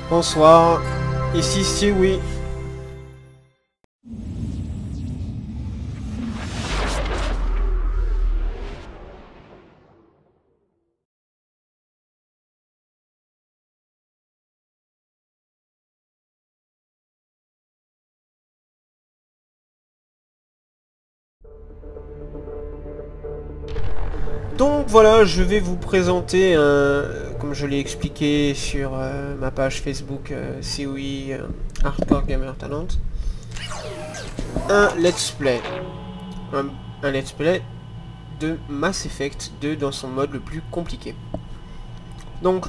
Bonsoir, ici Stewie. Donc voilà, je vais vous présenter, comme je l'ai expliqué sur ma page Facebook COI Hardcore Gamer Talent, un let's play. Un let's play de Mass Effect 2 dans son mode le plus compliqué. Donc,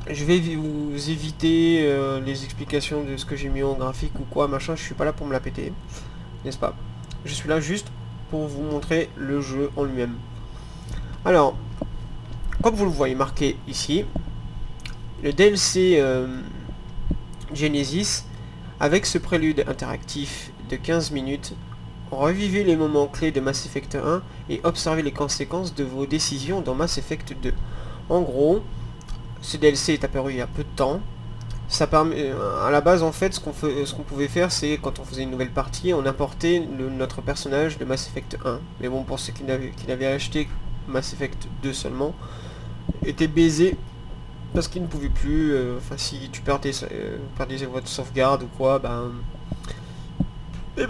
je vais vous éviter les explications de ce que j'ai mis en graphique ou quoi, machin, je suis pas là pour me la péter, n'est-ce pas? Je suis là juste pour vous montrer le jeu en lui-même. Alors, comme vous le voyez marqué ici, le DLC Genesis, avec ce prélude interactif de 15 minutes, revivez les moments clés de Mass Effect 1 et observez les conséquences de vos décisions dans Mass Effect 2. En gros, ce DLC est apparu il y a peu de temps. Ça permet, à la base en fait, ce qu'on pouvait faire, c'est quand on faisait une nouvelle partie, on importait notre personnage de Mass Effect 1. Mais bon, pour ceux qui n'avaient acheté Mass Effect 2 seulement, était baisé parce qu'il ne pouvait plus, enfin si tu perdais votre sauvegarde ou quoi,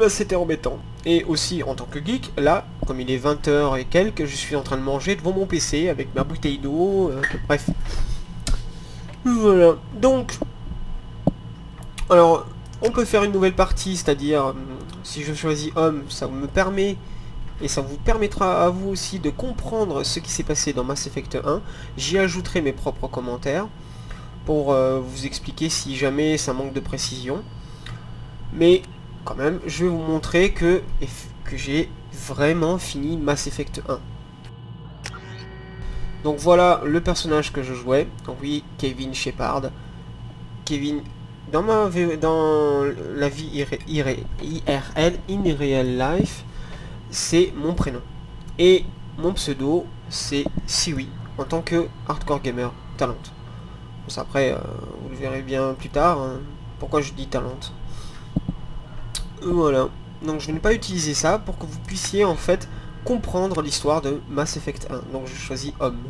c'était embêtant. Et aussi en tant que geek, là, comme il est 20 h et quelques, je suis en train de manger devant mon PC avec ma bouteille d'eau, bref. Voilà, donc, alors, on peut faire une nouvelle partie, c'est-à-dire, si je choisis homme, ça me permet, et ça vous permettra à vous aussi de comprendre ce qui s'est passé dans Mass Effect 1. J'y ajouterai mes propres commentaires pour vous expliquer si jamais ça manque de précision. Mais quand même, je vais vous montrer que j'ai vraiment fini Mass Effect 1. Donc voilà le personnage que je jouais. Donc oui, Kevin Shepard. Kevin, dans la vie IRL, in real life, c'est mon prénom. Et mon pseudo, c'est Siwi, en tant que Hardcore Gamer Talent. Bon, ça, après, vous le verrez bien plus tard, hein, pourquoi je dis Talent. Voilà. Donc je n'ai pas utilisé ça pour que vous puissiez en fait comprendre l'histoire de Mass Effect 1. Donc je choisis homme.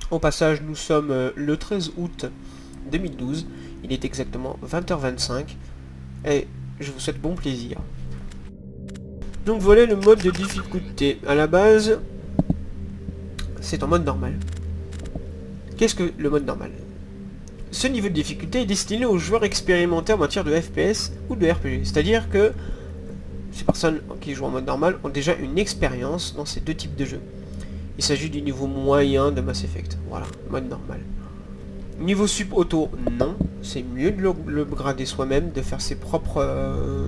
Au passage, nous sommes le 13 août 2012. Il est exactement 20h25. Et je vous souhaite bon plaisir. Donc voilà le mode de difficulté. À la base, c'est en mode normal. Qu'est-ce que le mode normal? Ce niveau de difficulté est destiné aux joueurs expérimentés en matière de FPS ou de RPG. C'est-à-dire que ces personnes qui jouent en mode normal ont déjà une expérience dans ces deux types de jeux. Il s'agit du niveau moyen de Mass Effect. Voilà, mode normal. Niveau sub auto, non. C'est mieux de le grader soi-même, de faire ses propres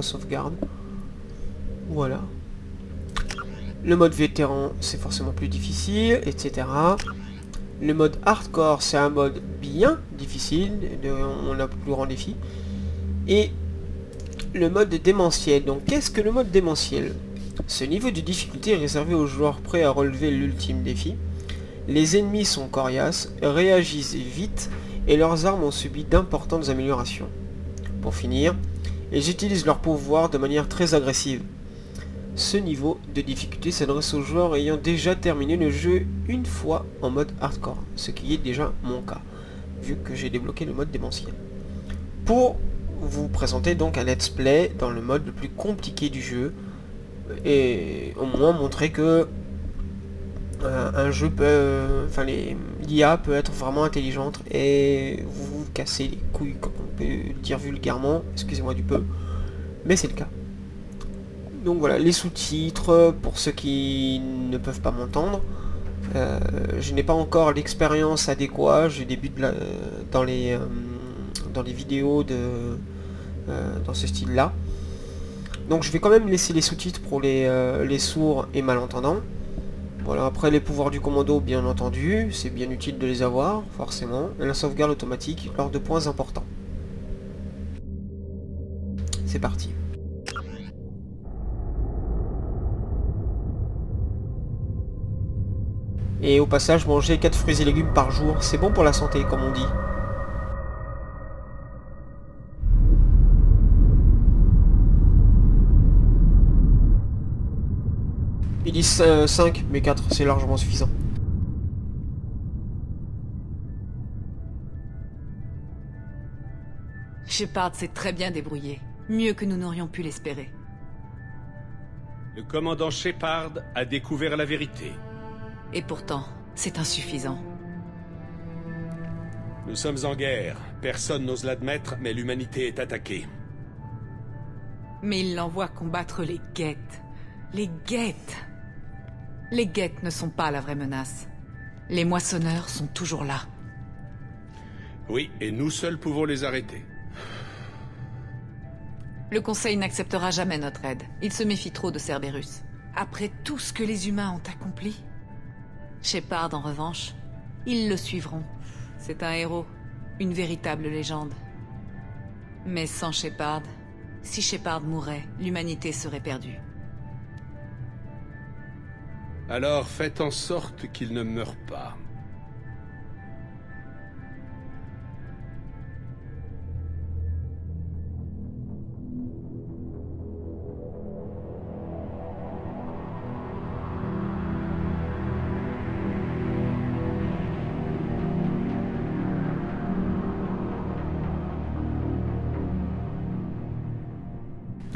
sauvegardes. Voilà. Le mode vétéran, c'est forcément plus difficile, etc. Le mode hardcore, c'est un mode bien difficile, on a plus grand défi. Et le mode démentiel. Donc qu'est-ce que le mode démentiel? Ce niveau de difficulté est réservé aux joueurs prêts à relever l'ultime défi. Les ennemis sont coriaces, réagissent vite et leurs armes ont subi d'importantes améliorations. Pour finir, ils utilisent leurs pouvoirs de manière très agressive. Ce niveau de difficulté s'adresse aux joueurs ayant déjà terminé le jeu une fois en mode hardcore, ce qui est déjà mon cas, vu que j'ai débloqué le mode démentiel. Pour vous présenter donc un let's play dans le mode le plus compliqué du jeu, et au moins montrer que un jeu peut, l'IA peut être vraiment intelligente et vous casser les couilles, comme on peut dire vulgairement, excusez-moi du peu, mais c'est le cas. Donc voilà, les sous-titres, pour ceux qui ne peuvent pas m'entendre, je n'ai pas encore l'expérience adéquate, je débute dans les vidéos dans ce style-là. Donc je vais quand même laisser les sous-titres pour les sourds et malentendants. Voilà, après les pouvoirs du commando, bien entendu, c'est bien utile de les avoir, forcément. Et la sauvegarde automatique lors de points importants. c'est parti. Et au passage, manger 4 fruits et légumes par jour, c'est bon pour la santé, comme on dit. Ils disent 5, mais 4, c'est largement suffisant. Shepard s'est très bien débrouillé. Mieux que nous n'aurions pu l'espérer. Le commandant Shepard a découvert la vérité. Et pourtant, c'est insuffisant. Nous sommes en guerre. Personne n'ose l'admettre, mais l'humanité est attaquée. Mais il l'envoie combattre les Geth. Les Geth. Les Geth ne sont pas la vraie menace. Les moissonneurs sont toujours là. Oui, et nous seuls pouvons les arrêter. Le Conseil n'acceptera jamais notre aide. Il se méfie trop de Cerberus. Après tout ce que les humains ont accompli, Shepard, en revanche, ils le suivront. C'est un héros, une véritable légende. Mais sans Shepard, si Shepard mourait, l'humanité serait perdue. Alors faites en sorte qu'il ne meure pas.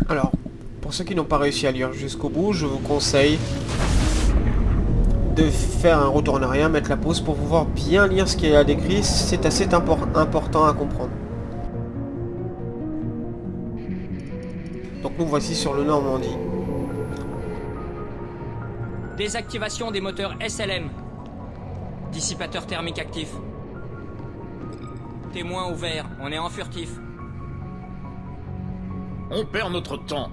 Alors, pour ceux qui n'ont pas réussi à lire jusqu'au bout, je vous conseille de faire un retour en arrière, mettre la pause pour pouvoir bien lire ce qui est décrit. C'est assez important à comprendre. Donc nous voici sur le Normandie. Désactivation des moteurs SLM. Dissipateur thermique actif. Témoin ouvert, on est en furtif. On perd notre temps.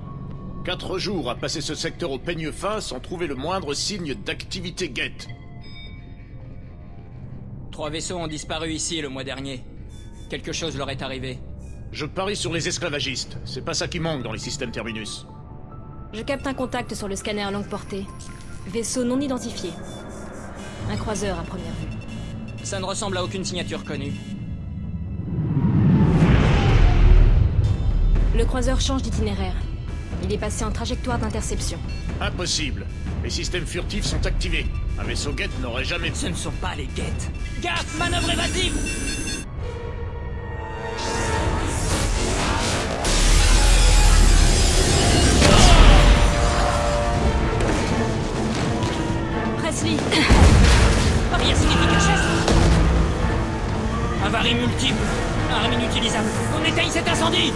4 jours à passer ce secteur au peigne fin sans trouver le moindre signe d'activité Geth. 3 vaisseaux ont disparu ici le mois dernier. Quelque chose leur est arrivé. Je parie sur les esclavagistes. C'est pas ça qui manque dans les systèmes Terminus. Je capte un contact sur le scanner longue portée. Vaisseau non identifié. Un croiseur à première vue. Ça ne ressemble à aucune signature connue. Le croiseur change d'itinéraire. Il est passé en trajectoire d'interception. Impossible. Les systèmes furtifs sont activés. Un vaisseau Geth n'aurait jamais... Ce ne sont pas les Geth. Gaffe, manœuvre évasive! Presley. Barrière signifique HS. Avarie multiple. Arme inutilisable. On éteigne cet incendie!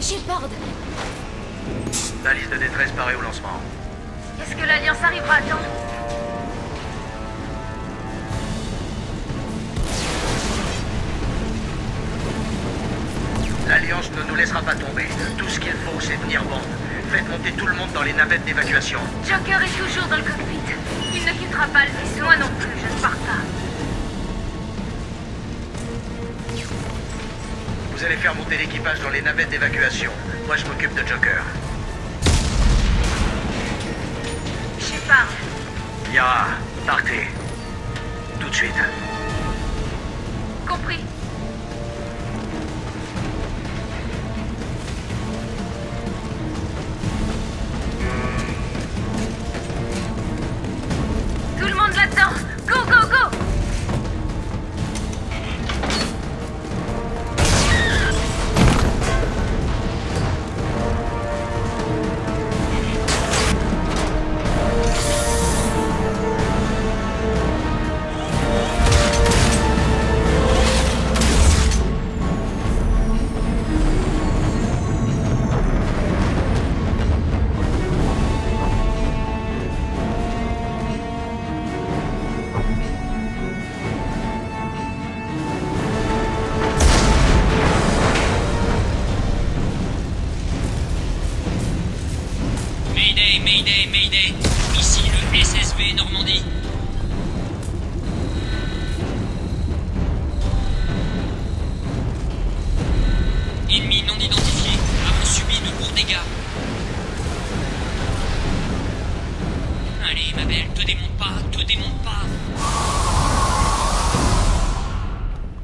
Shepard. La liste de détresse paraît au lancement. Est-ce que l'Alliance arrivera à temps? L'Alliance ne nous laissera pas tomber. Tout ce qu'il faut, c'est tenir bon. Faites monter tout le monde dans les navettes d'évacuation. Joker est toujours dans le cockpit. Il ne quittera pas le vaisseau. Moi non plus, je ne pars pas. Vous allez faire monter l'équipage dans les navettes d'évacuation. Moi, je m'occupe de Joker. Shepard. Yara, partez. Tout de suite. Compris. Tout le monde là-dedans. Go, go, go. Normandie. Ennemi non identifié, avons subi de lourds dégâts. Allez, ma belle, te démonte pas.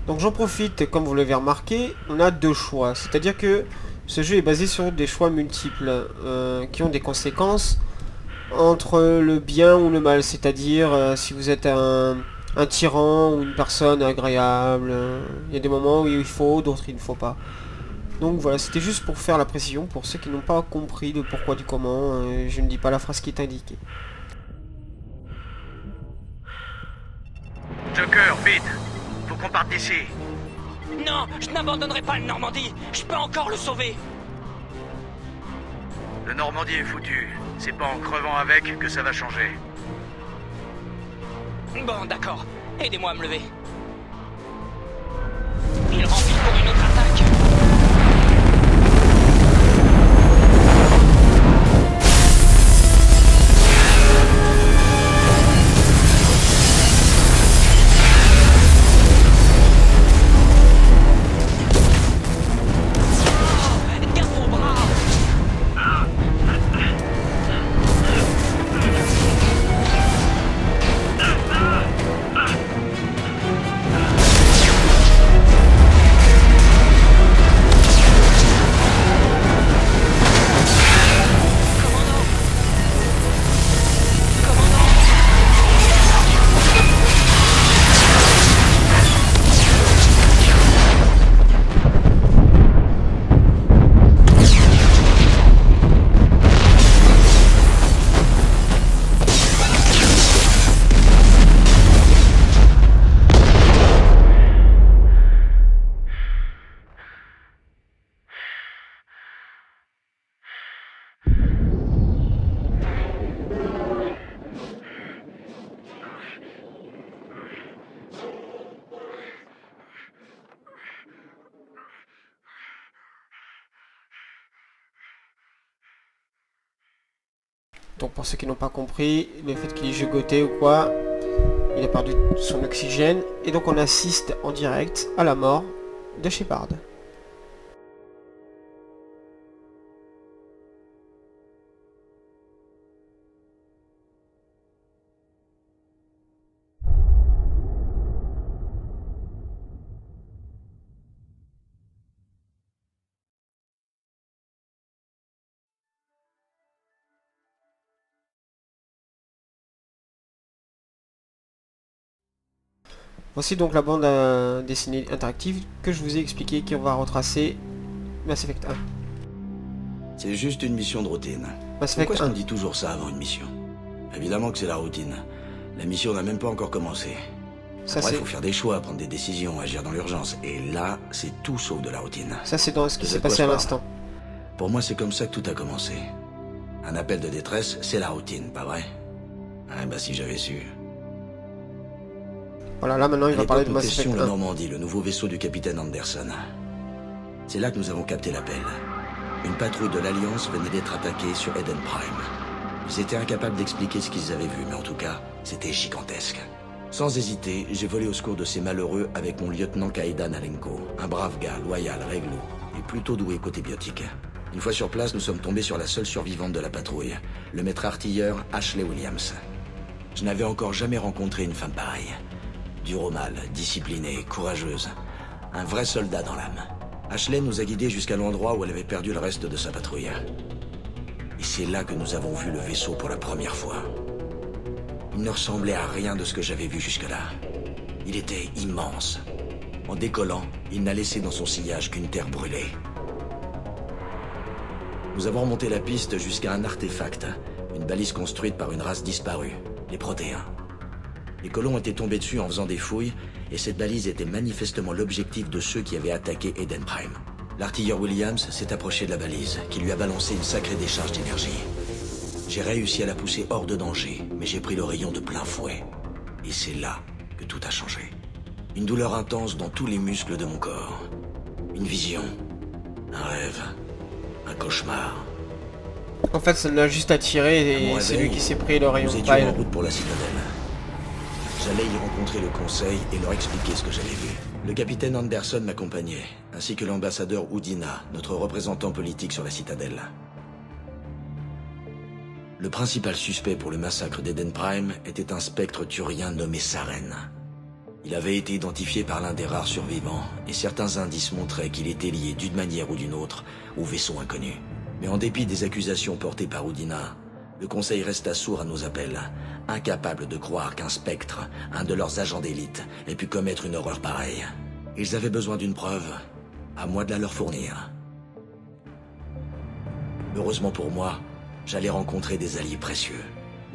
Donc j'en profite, comme vous l'avez remarqué, on a deux choix. C'est-à-dire que ce jeu est basé sur des choix multiples qui ont des conséquences entre le bien ou le mal. C'est-à-dire si vous êtes un tyran ou une personne agréable, il y a des moments où il faut, d'autres il ne faut pas. Donc voilà, c'était juste pour faire la précision pour ceux qui n'ont pas compris le pourquoi du comment. Je ne dis pas la phrase qui est indiquée. Joker, vite. Faut qu'on parte d'ici. Non, je n'abandonnerai pas le Normandie. Je peux encore le sauver. Le Normandie est foutu. C'est pas en crevant avec que ça va changer. Bon, d'accord. Aidez-moi à me lever. Il remplit pour une autre attaque. Donc pour ceux qui n'ont pas compris, le fait qu'il est gigoté ou quoi, il a perdu son oxygène, et donc on assiste en direct à la mort de Shepard. Voici donc la bande dessinée interactive que je vous ai expliqué, qui on va retracer Mass Effect 1. C'est juste une mission de routine. Mass Effect Pourquoi est-ce 1. qu'on dit toujours ça avant une mission? Évidemment que c'est la routine. La mission n'a même pas encore commencé. Ça Après, il c'est faut faire des choix, prendre des décisions, agir dans l'urgence. Et là, c'est tout sauf de la routine. dans ce qui De s'est quoi passé je à parle. l'instant. Pour moi, c'est comme ça que tout a commencé. Un appel de détresse, c'est la routine, pas vrai? Ah bah si j'avais su. Voilà, là maintenant il va À parler de l'époque, Mass nous Effect testions le 1. Normandie, le nouveau vaisseau du capitaine Anderson. C'est là que nous avons capté l'appel. Une patrouille de l'Alliance venait d'être attaquée sur Eden Prime. Ils étaient incapables d'expliquer ce qu'ils avaient vu, mais en tout cas, c'était gigantesque. Sans hésiter, j'ai volé au secours de ces malheureux avec mon lieutenant Kaedan Alenko, un brave gars, loyal, réglo, et plutôt doué côté biotique. Une fois sur place, nous sommes tombés sur la seule survivante de la patrouille, le maître artilleur Ashley Williams. Je n'avais encore jamais rencontré une femme pareille. Dure au mal, disciplinée, courageuse. Un vrai soldat dans l'âme. Ashley nous a guidés jusqu'à l'endroit où elle avait perdu le reste de sa patrouille. Et c'est là que nous avons vu le vaisseau pour la première fois. Il ne ressemblait à rien de ce que j'avais vu jusque-là. Il était immense. En décollant, il n'a laissé dans son sillage qu'une terre brûlée. Nous avons remonté la piste jusqu'à un artefact, une balise construite par une race disparue, les Protéens. Les colons étaient tombés dessus en faisant des fouilles, et cette balise était manifestement l'objectif de ceux qui avaient attaqué Eden Prime. L'artilleur Williams s'est approché de la balise, qui lui a balancé une sacrée décharge d'énergie. J'ai réussi à la pousser hors de danger, mais j'ai pris le rayon de plein fouet. Et c'est là que tout a changé. Une douleur intense dans tous les muscles de mon corps. Une vision, un rêve, un cauchemar. En fait, ça l'a juste attiré et c'est lui qui s'est pris le rayon nous étions en pile. route pour la citadelle. J'allais y rencontrer le conseil et leur expliquer ce que j'avais vu. Le capitaine Anderson m'accompagnait, ainsi que l'ambassadeur Udina, notre représentant politique sur la citadelle. Le principal suspect pour le massacre d'Eden Prime était un spectre turien nommé Saren. Il avait été identifié par l'un des rares survivants, et certains indices montraient qu'il était lié d'une manière ou d'une autre au vaisseau inconnu. Mais en dépit des accusations portées par Udina, le conseil resta sourd à nos appels, incapable de croire qu'un spectre, un de leurs agents d'élite, ait pu commettre une horreur pareille. Ils avaient besoin d'une preuve, à moi de la leur fournir. Heureusement pour moi, j'allais rencontrer des alliés précieux.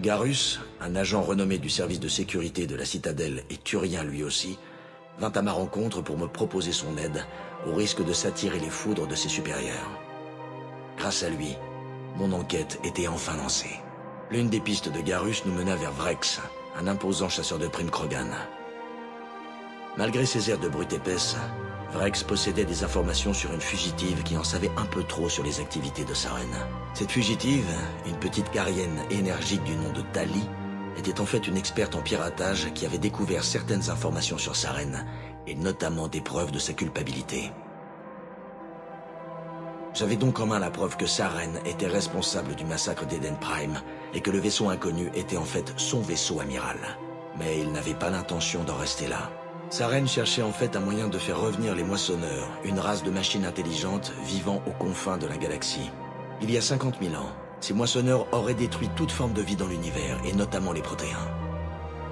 Garus, un agent renommé du service de sécurité de la citadelle et turien lui aussi, vint à ma rencontre pour me proposer son aide, au risque de s'attirer les foudres de ses supérieurs. Grâce à lui, mon enquête était enfin lancée. L'une des pistes de Garus nous mena vers Vrex, un imposant chasseur de primes Krogan. Malgré ses airs de brute épaisse, Vrex possédait des informations sur une fugitive qui en savait un peu trop sur les activités de Saren. Cette fugitive, une petite carienne énergique du nom de Tali, était en fait une experte en piratage qui avait découvert certaines informations sur Saren, et notamment des preuves de sa culpabilité. J'avais donc en main la preuve que Saren était responsable du massacre d'Eden Prime et que le vaisseau inconnu était en fait son vaisseau amiral. Mais il n'avait pas l'intention d'en rester là. Saren cherchait en fait un moyen de faire revenir les moissonneurs, une race de machines intelligentes vivant aux confins de la galaxie. Il y a 50 000 ans, ces moissonneurs auraient détruit toute forme de vie dans l'univers, et notamment les protéins.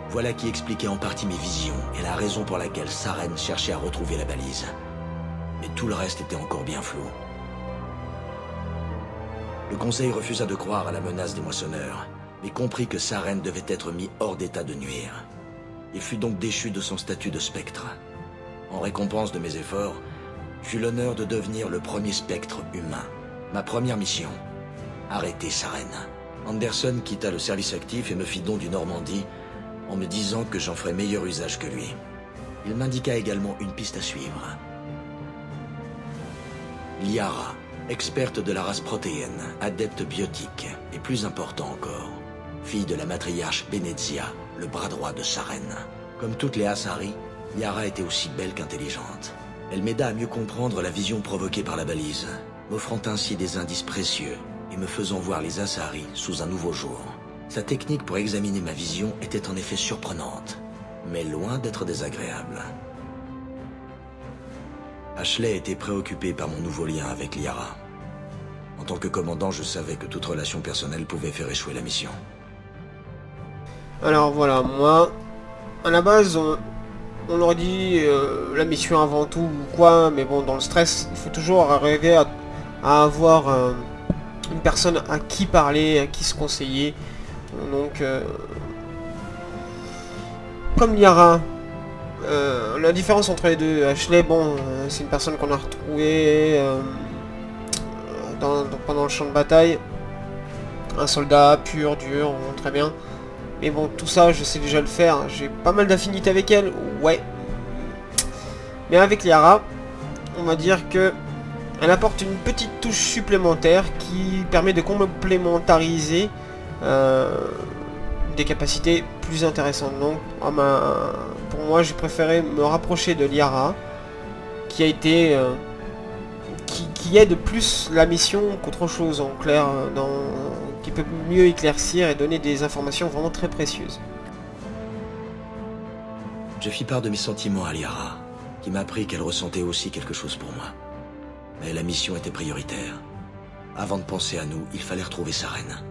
Voilà qui expliquait en partie mes visions et la raison pour laquelle Saren cherchait à retrouver la balise. Mais tout le reste était encore bien flou. Le conseil refusa de croire à la menace des moissonneurs, mais comprit que Saren devait être mis hors d'état de nuire. Il fut donc déchu de son statut de spectre. En récompense de mes efforts, j'eus l'honneur de devenir le premier spectre humain. Ma première mission, arrêter Saren. Anderson quitta le service actif et me fit don du Normandie en me disant que j'en ferais meilleur usage que lui. Il m'indiqua également une piste à suivre. Liara, experte de la race protéenne, adepte biotique, et plus important encore, fille de la matriarche Benezia, le bras droit de Saren. Comme toutes les Asari, Liara était aussi belle qu'intelligente. Elle m'aida à mieux comprendre la vision provoquée par la balise, m'offrant ainsi des indices précieux et me faisant voir les Asari sous un nouveau jour. Sa technique pour examiner ma vision était en effet surprenante, mais loin d'être désagréable. Ashley était préoccupé par mon nouveau lien avec Liara. En tant que commandant, je savais que toute relation personnelle pouvait faire échouer la mission. Alors voilà, moi, à la base, on aurait dit la mission avant tout ou quoi, mais bon, dans le stress, il faut toujours arriver à avoir une personne à qui parler, à qui se conseiller. Donc, comme Liara, la différence entre les deux, Ashley, bon, c'est une personne qu'on a retrouvée pendant le champ de bataille. Un soldat pur, dur, très bien. Mais bon, tout ça, je sais déjà le faire. J'ai pas mal d'affinités avec elle, ouais. Mais avec Liara, on va dire que elle apporte une petite touche supplémentaire qui permet de complémentariser des capacités plus intéressantes. Donc, pour moi, j'ai préféré me rapprocher de Liara, qui a été... qui aide plus la mission qu'autre chose, en clair, qui peut mieux éclaircir et donner des informations vraiment très précieuses. Je fis part de mes sentiments à Liara, qui m'apprit qu'elle ressentait aussi quelque chose pour moi. Mais la mission était prioritaire. Avant de penser à nous, il fallait retrouver Saren.